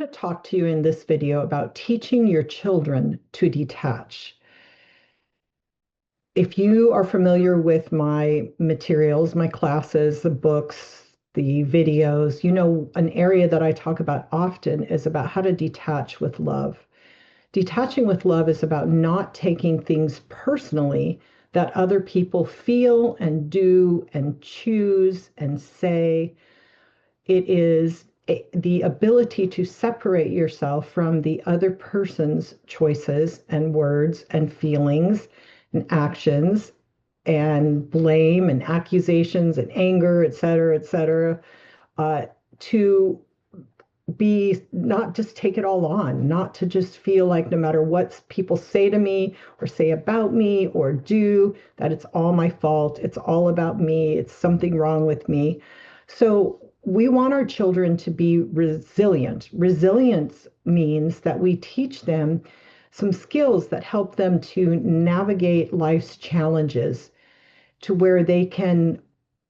want to talk to you in this video about teaching your children to detach. If you are familiar with my materials, my classes, the books, the videos, you know, an area that I talk about often is about how to detach with love. Detaching with love is about not taking things personally that other people feel and do and choose and say. It is the ability to separate yourself from the other person's choices and words and feelings and actions and blame and accusations and anger, et cetera, uh, to be not just take it all on, not to just feel like no matter what people say to me or say about me or do, that it's all my fault. It's all about me. It's something wrong with me. So we want our children to be resilient. Resilience means that we teach them some skills that help them to navigate life's challenges to where they can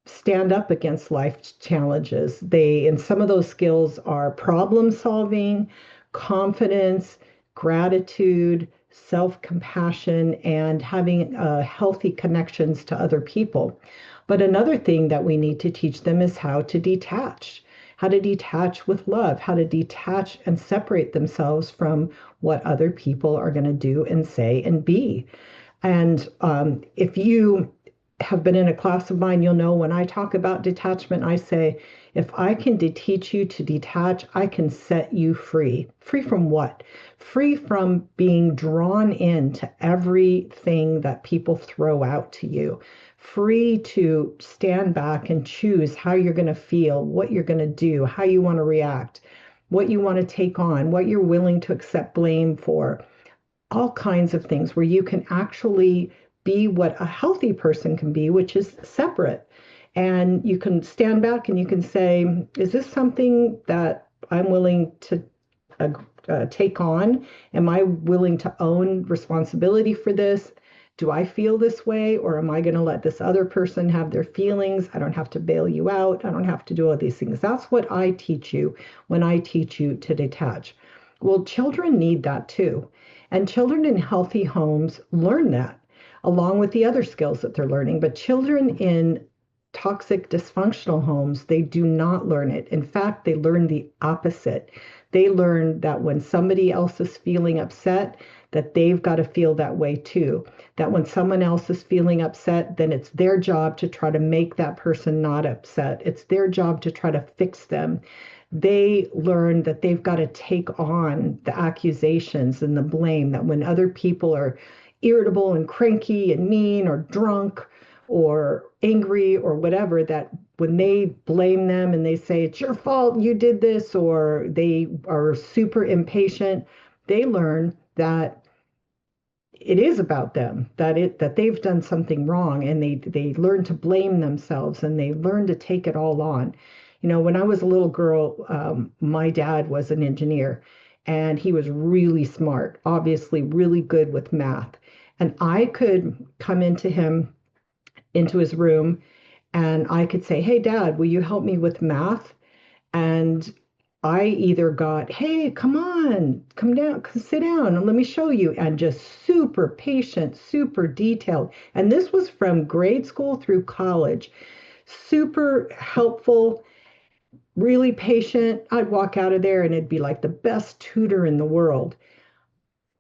stand up against life challenges. And some of those skills are problem solving, confidence, gratitude, self-compassion, and having healthy connections to other people. But another thing that we need to teach them is how to detach with love, how to detach and separate themselves from what other people are going to do and say and be. And if you have been in a class of mine, you'll know when I talk about detachment, I say, if I can teach you to detach, I can set you free. Free from what? Free from being drawn into everything that people throw out to you. Free to stand back and choose how you're going to feel, what you're going to do, how you want to react, what you want to take on, what you're willing to accept blame for, all kinds of things where you can actually be what a healthy person can be, which is separate. And you can stand back and you can say, is this something that I'm willing to uh, take on? Am I willing to own responsibility for this? Do I feel this way, or am I going to let this other person have their feelings? I don't have to bail you out. I don't have to do all these things. That's what I teach you when I teach you to detach. Well, children need that too. And children in healthy homes learn that along with the other skills that they're learning. But children in toxic, dysfunctional homes, they do not learn it. In fact, they learn the opposite. They learn that when somebody else is feeling upset, that they've got to feel that way too. That when someone else is feeling upset, then it's their job to try to make that person not upset. It's their job to try to fix them. They learn that they've got to take on the accusations and the blame, that when other people are irritable and cranky and mean or drunk or angry or whatever, that when they blame them and they say, it's your fault, you did this, or they are super impatient, they learn that it is about them, that they've done something wrong, and they learn to blame themselves and they learn to take it all on. You know, when I was a little girl, my dad was an engineer and he was really smart, obviously really good with math. And I could come into his room and I could say, hey, Dad, will you help me with math? And I either got, hey, come on, come down, sit down, and let me show you, and just super patient, super detailed. And this was from grade school through college. Super helpful, really patient. I'd walk out of there and it'd be like the best tutor in the world.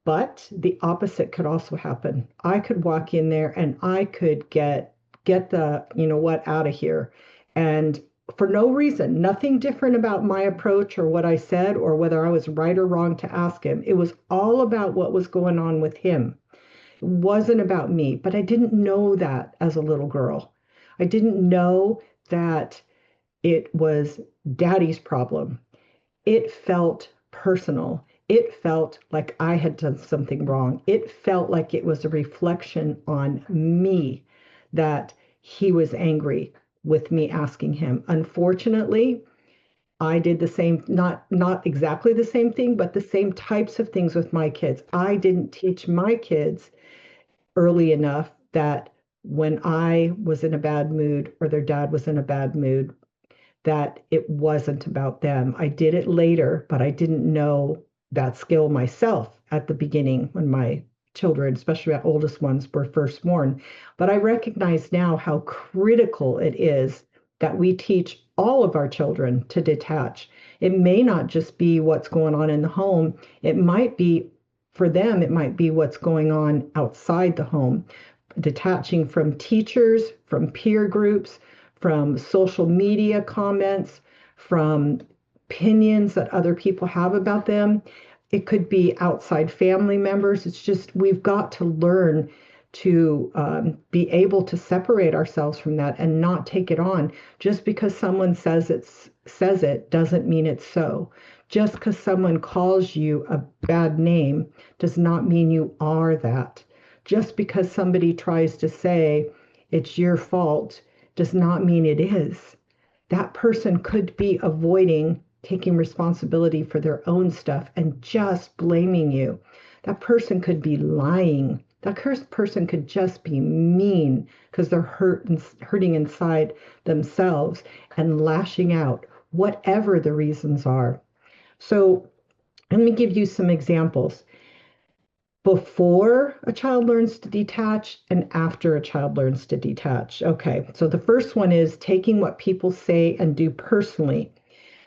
But the opposite could also happen. I could walk in there and I could get the, you know what, out of here. And for no reason, nothing different about my approach or what I said or whether I was right or wrong to ask him. It was all about what was going on with him. It wasn't about me, but I didn't know that as a little girl. I didn't know that it was daddy's problem. It felt personal. It felt like I had done something wrong. It felt like it was a reflection on me that he was angry with me asking him. Unfortunately, I did the same, not exactly the same thing, but the same types of things with my kids. I didn't teach my kids early enough that when I was in a bad mood or their dad was in a bad mood, that it wasn't about them. I did it later, but I didn't know that skill myself at the beginning when my children, especially my oldest ones, were first born. But I recognize now how critical it is that we teach all of our children to detach. It may not just be what's going on in the home, it might be for them, it might be what's going on outside the home, detaching from teachers, from peer groups, from social media comments, from opinions that other people have about them. It could be outside family members. It's just we've got to learn to be able to separate ourselves from that and not take it on. Just because someone says it doesn't mean it's so. Just because someone calls you a bad name does not mean you are that. Just because somebody tries to say it's your fault does not mean it is. That person could be avoiding taking responsibility for their own stuff and just blaming you. That person could be lying. That person could just be mean because they're hurting inside themselves and lashing out, whatever the reasons are. So let me give you some examples before a child learns to detach and after a child learns to detach. Okay, so the first one is taking what people say and do personally.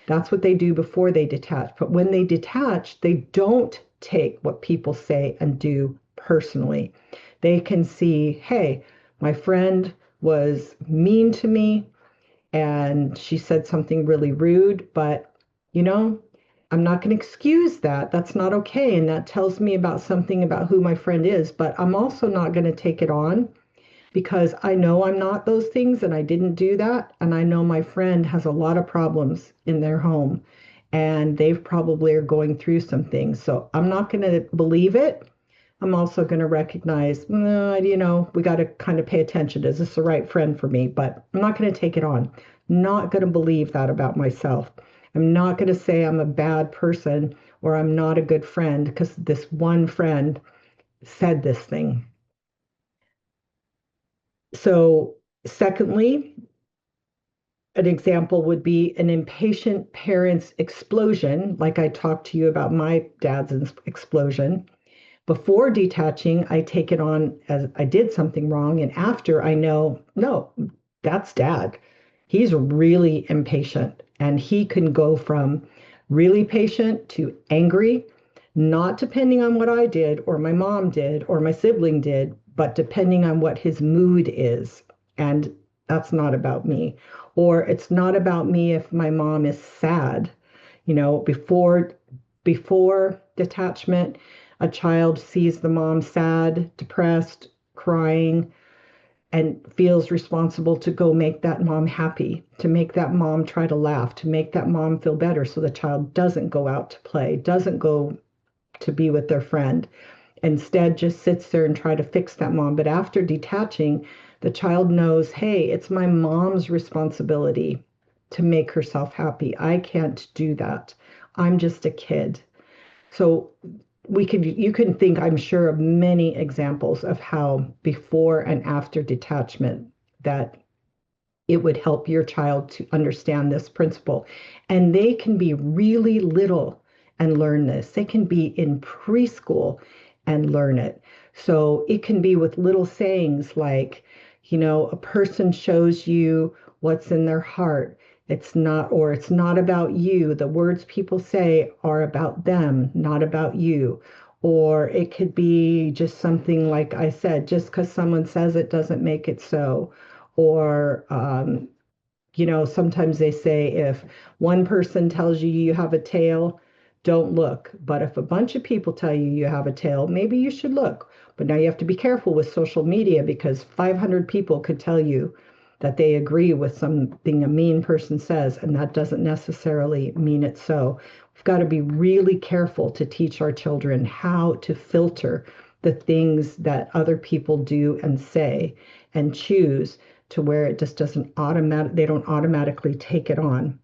That's what they do before they detach. But when they detach, they don't take what people say and do personally. They can see, hey, my friend was mean to me and she said something really rude, but you know, I'm not going to excuse that. That's not okay. And that tells me about something about who my friend is, but I'm also not going to take it on because I know I'm not those things and I didn't do that. And I know my friend has a lot of problems in their home and they've probably are going through some things. So I'm not going to believe it. I'm also going to recognize, we got to kind of pay attention. Is this the right friend for me? But I'm not going to take it on. Not going to believe that about myself. I'm not going to say I'm a bad person or I'm not a good friend because this one friend said this thing. So, secondly, an example would be an impatient parent's explosion, like I talked to you about my dad's explosion. Before detaching, I take it on as I did something wrong. And after, I know, no, that's dad. He's really impatient. And he can go from really patient to angry, not depending on what I did or my mom did or my sibling did, but depending on what his mood is. And that's not about me. Or it's not about me if my mom is sad. Before detachment, a child sees the mom sad, depressed, crying, and feels responsible to go make that mom happy, to make that mom try to laugh, to make that mom feel better so the child doesn't go out to play, doesn't go to be with their friend. Instead, just sits there and try to fix that mom. But after detaching, the child knows, hey, it's my mom's responsibility to make herself happy. I can't do that. I'm just a kid. So you can think, I'm sure, of many examples of how before and after detachment that it would help your child to understand this principle. And they can be really little and learn this. They can be in preschool and learn it. So it can be with little sayings like, a person shows you what's in their heart. It's not about you. The words people say are about them, not about you. Or it could be just something like I said, just because someone says it doesn't make it so. Or sometimes they say if one person tells you you have a tail, don't look. But if a bunch of people tell you you have a tail, maybe you should look. But now you have to be careful with social media because 500 people could tell you that they agree with something a mean person says, and that doesn't necessarily mean it's so. We've got to be really careful to teach our children how to filter the things that other people do and say and choose to where it just they don't automatically take it on.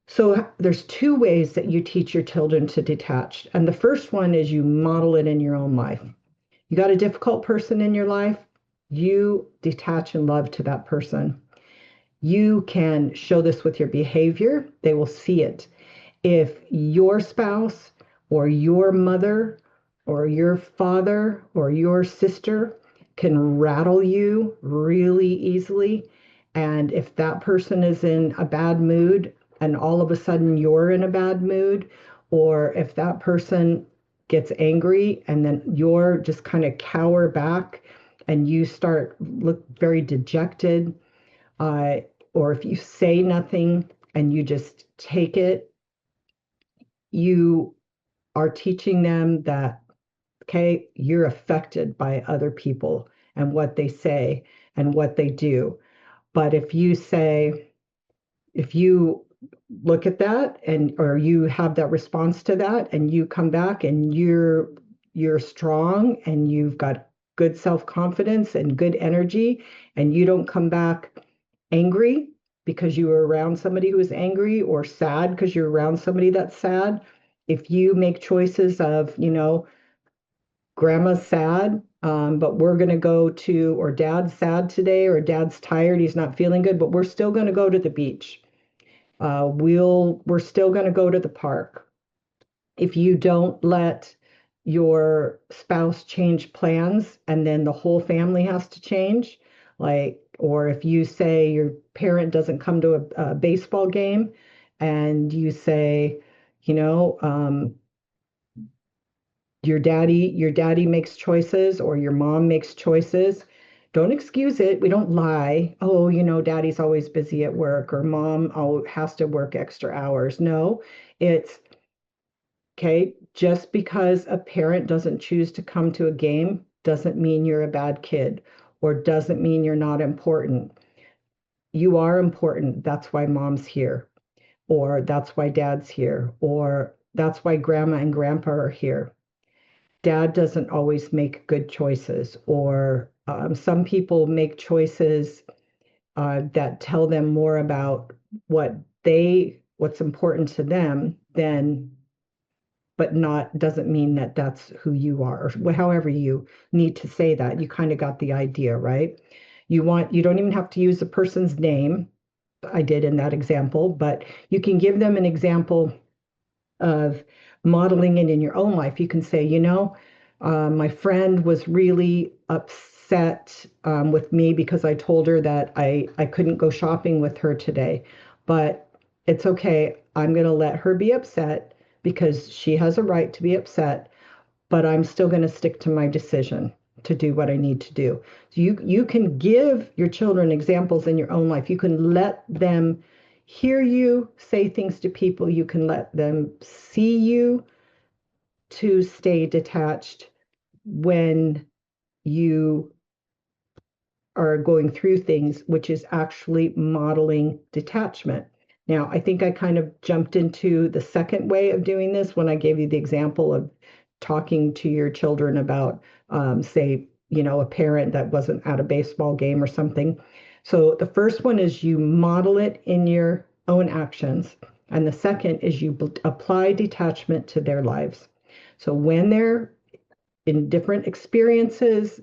So there's two ways that you teach your children to detach. And the first one is you model it in your own life. You got a difficult person in your life, you detach and love to that person. You can show this with your behavior, they will see it. If your spouse or your mother or your father or your sister can rattle you really easily, and if that person is in a bad mood and all of a sudden you're in a bad mood, or if that person gets angry and then you're just kind of cower back and you start look very dejected, uh, or if you say nothing and you just take it, you are teaching them that, okay, you're affected by other people and what they say and what they do. But if you look at that and or you have that response to that and you come back and you're strong and you've got good self-confidence and good energy and you don't come back angry because you were around somebody who is angry or sad because you're around somebody that's sad. If you make choices of, grandma's sad, but we're going to go to, or dad's sad today, or dad's tired, he's not feeling good, but we're still going to go to the beach. We're still going to go to the park. If you don't let your spouse change plans and then the whole family has to change, like, or if you say your parent doesn't come to a baseball game and you say, you know, your daddy makes choices or your mom makes choices. Don't excuse it. We don't lie. Oh, daddy's always busy at work or mom has to work extra hours. No, it's okay. Just because a parent doesn't choose to come to a game doesn't mean you're a bad kid or doesn't mean you're not important. You are important. That's why mom's here, or that's why dad's here, or that's why grandma and grandpa are here. Dad doesn't always make good choices, or some people make choices that tell them more about what's important to them than, but not doesn't mean that that's who you are, or however you need to say that. You kind of got the idea, right? You don't even have to use the person's name. I did in that example, but you can give them an example of modeling it in your own life. You can say, my friend was really upset with me because I told her that I couldn't go shopping with her today. But it's okay. I'm going to let her be upset because she has a right to be upset, but I'm still going to stick to my decision to do what I need to do. So you can give your children examples in your own life. You can let them hear you say things to people. You can let them see you to stay detached when you are going through things, which is actually modeling detachment. Now, I think I kind of jumped into the second way of doing this when I gave you the example of talking to your children about, say, a parent that wasn't at a baseball game or something. So the first one is you model it in your own actions. And the second is you apply detachment to their lives. So when they're in different experiences,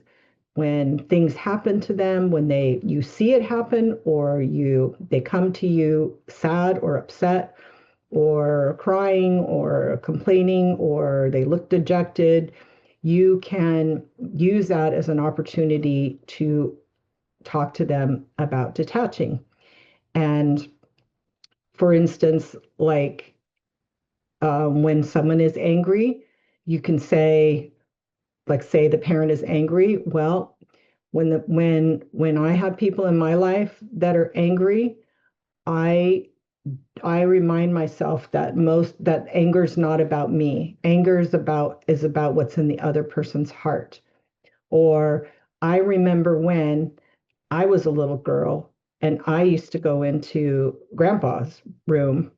when things happen to them, when you see it happen, or they come to you sad or upset or crying or complaining or they look dejected, you can use that as an opportunity to talk to them about detaching. And for instance, like when someone is angry, you can say, like, say the parent is angry. Well, when I have people in my life that are angry, I I remind myself that anger is not about me. Anger is about what's in the other person's heart. Or I remember when I was a little girl and I used to go into grandpa's room,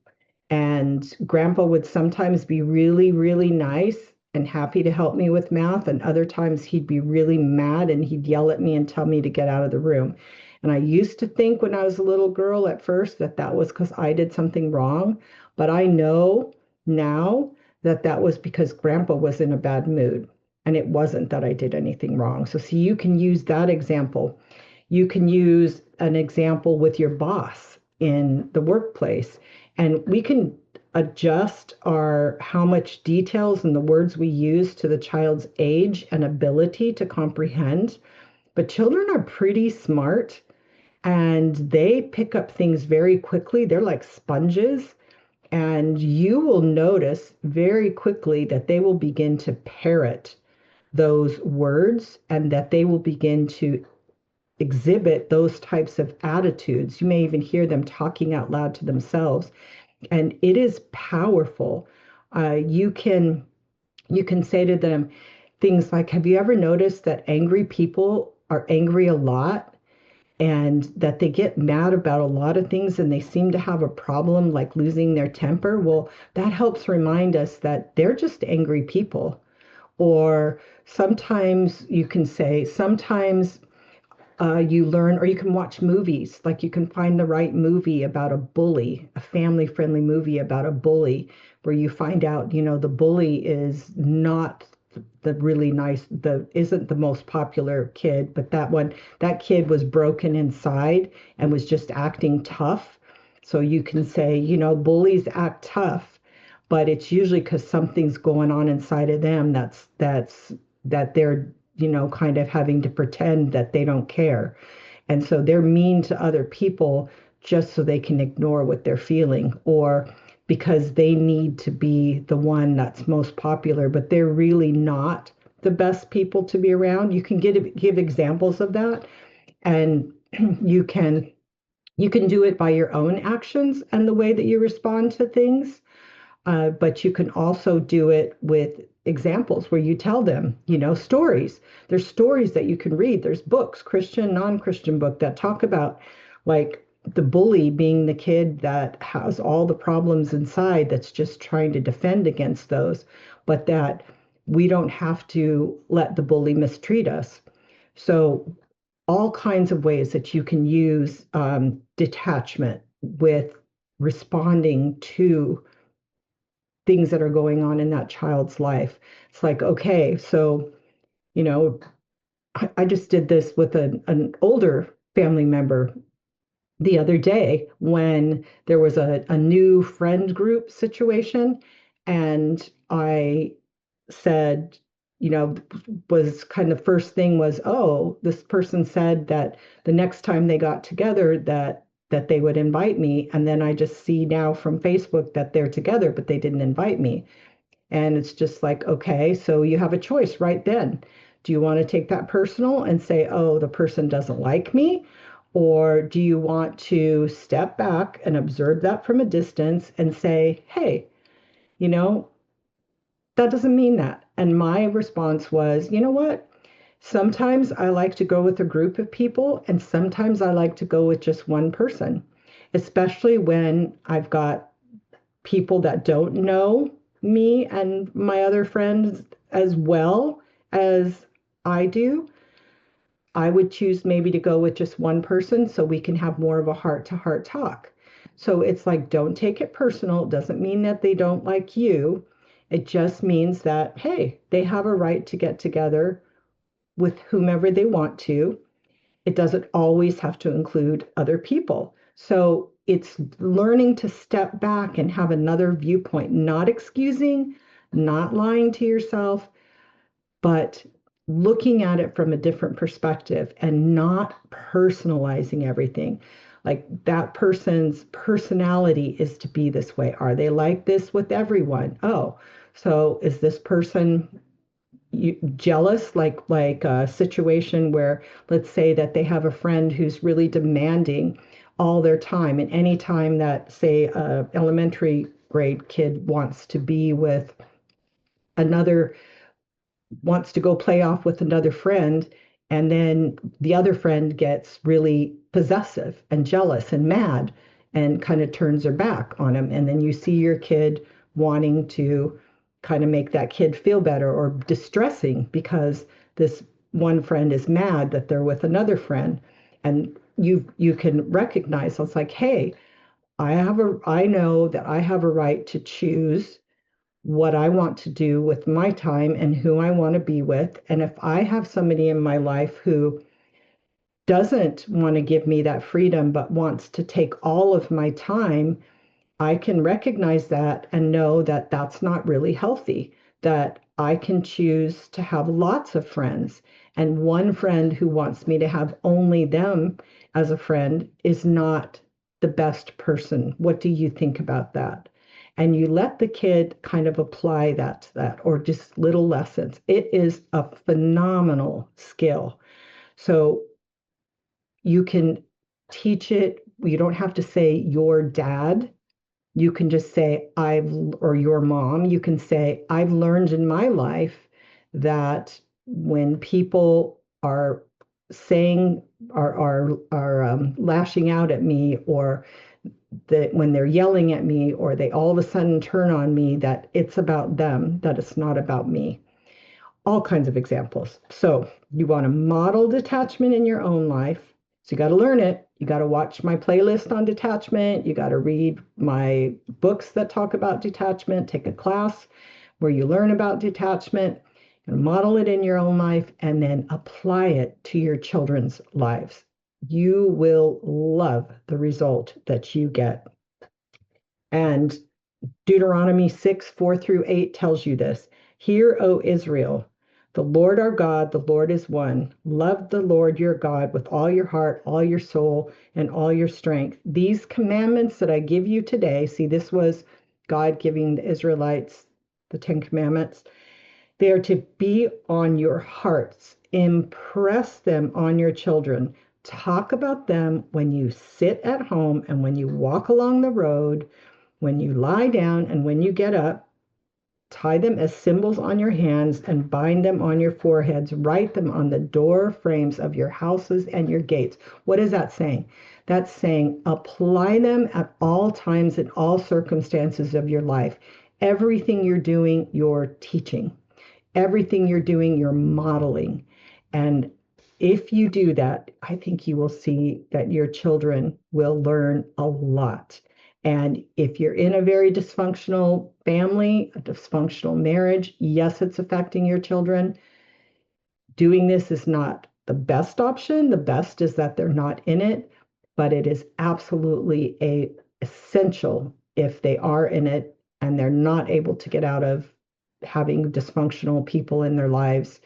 and grandpa would sometimes be really, really nice and happy to help me with math. And other times he'd be really mad and he'd yell at me and tell me to get out of the room. And I used to think when I was a little girl at first that that was because I did something wrong. But I know now that that was because grandpa was in a bad mood. And it wasn't that I did anything wrong. So, see, you can use that example. You can use an example with your boss in the workplace, and we can adjust our how much details and the words we use to the child's age and ability to comprehend. But children are pretty smart and they pick up things very quickly. They're like sponges. And you will notice very quickly that they will begin to parrot those words and that they will begin to exhibit those types of attitudes. You may even hear them talking out loud to themselves, and it is powerful. You can say to them things like, "Have you ever noticed that angry people are angry a lot?" And that they get mad about a lot of things and they seem to have a problem like losing their temper. Well, that helps remind us that they're just angry people. Or sometimes you can say, sometimes you learn, or you can watch movies, like you can find the right movie about a bully, a family friendly movie about a bully, where you find out, the bully is not the really nice, isn't the most popular kid, but that kid was broken inside and was just acting tough. So you can say, bullies act tough, but it's usually because something's going on inside of them that they're kind of having to pretend that they don't care. And so they're mean to other people just so they can ignore what they're feeling, or because they need to be the one that's most popular, but they're really not the best people to be around. You can give examples of that, and you can you can do it by your own actions and the way that you respond to things. But you can also do it with examples where you tell them, stories. There's stories that you can read. There's books, Christian, non-Christian book, that talk about like the bully being the kid that has all the problems inside that's just trying to defend against those, but that we don't have to let the bully mistreat us. So all kinds of ways that you can use detachment with responding to things that are going on in that child's life. It's like, okay, so, you know, I just did this with an older family member the other day when there was a new friend group situation. And I said, was kind of first thing was, oh, this person said that the next time they got together that they would invite me. And then I just see now from Facebook that they're together, but they didn't invite me. And it's just like, okay, so you have a choice right then. Do you want to take that personal and say, oh, the person doesn't like me? Or do you want to step back and observe that from a distance and say, hey, you know, that doesn't mean that. And my response was, you know what? Sometimes I like to go with a group of people, and sometimes I like to go with just one person, especially when I've got people that don't know me and my other friends as well as I do. I would choose maybe to go with just one person so we can have more of a heart to heart talk. So it's like, don't take it personal. It doesn't mean that they don't like you. It just means that, hey, they have a right to get together with whomever they want to. It doesn't always have to include other people. So it's learning to step back and have another viewpoint, not excusing, not lying to yourself, but looking at it from a different perspective and not personalizing everything. Like that person's personality is to be this way. Are they like this with everyone? Oh, so is this person jealous, like a situation where, let's say that they have a friend who's really demanding all their time, and any time that, say, a elementary grade kid another wants to go play off with another friend, and then the other friend gets really possessive and jealous and mad and kind of turns her back on him. And then you see your kid wanting to kind of make that kid feel better, or distressing because this one friend is mad that they're with another friend. And you can recognize, it's like, hey, I know that I have a right to choose what I want to do with my time and who I want to be with. And if I have somebody in my life who doesn't want to give me that freedom, but wants to take all of my time, I can recognize that and know that that's not really healthy, that I can choose to have lots of friends. And one friend who wants me to have only them as a friend is not the best person. What do you think about that? And you let the kid kind of apply that to that, or just little lessons. It is a phenomenal skill. So you can teach it. You don't have to say your dad, you can just say, or your mom, you can say, I've learned in my life that when people are saying, are lashing out at me, or that when they're yelling at me, or they all of a sudden turn on me, that it's about them, that it's not about me. All kinds of examples. So you want to model detachment in your own life. So you got to learn it. You got to watch my playlist on detachment. You got to read my books that talk about detachment, take a class where you learn about detachment, and model it in your own life, and then apply it to your children's lives. You will love the result that you get. And Deuteronomy 6, 4 through 8 tells you this. Hear, O Israel, the Lord our God, the Lord is one. Love the Lord your God with all your heart, all your soul, and all your strength. These commandments that I give you today, see, this was God giving the Israelites the Ten Commandments. They are to be on your hearts. Impress them on your children. Talk about them when you sit at home and when you walk along the road, when you lie down and when you get up. Tie them as symbols on your hands and bind them on your foreheads. Write them on the door frames of your houses and your gates. What is that saying? That's saying apply them at all times in all circumstances of your life. Everything you're doing, you're teaching. Everything you're doing, you're modeling. And if you do that, I think you will see that your children will learn a lot. And if you're in a very dysfunctional family, a dysfunctional marriage, yes, it's affecting your children. Doing this is not the best option. The best is that they're not in it, but it is absolutely essential if they are in it and they're not able to get out of having dysfunctional people in their lives.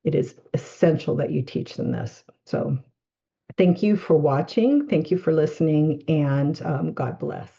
It is essential that you teach them this. So thank you for watching. Thank you for listening, and God bless.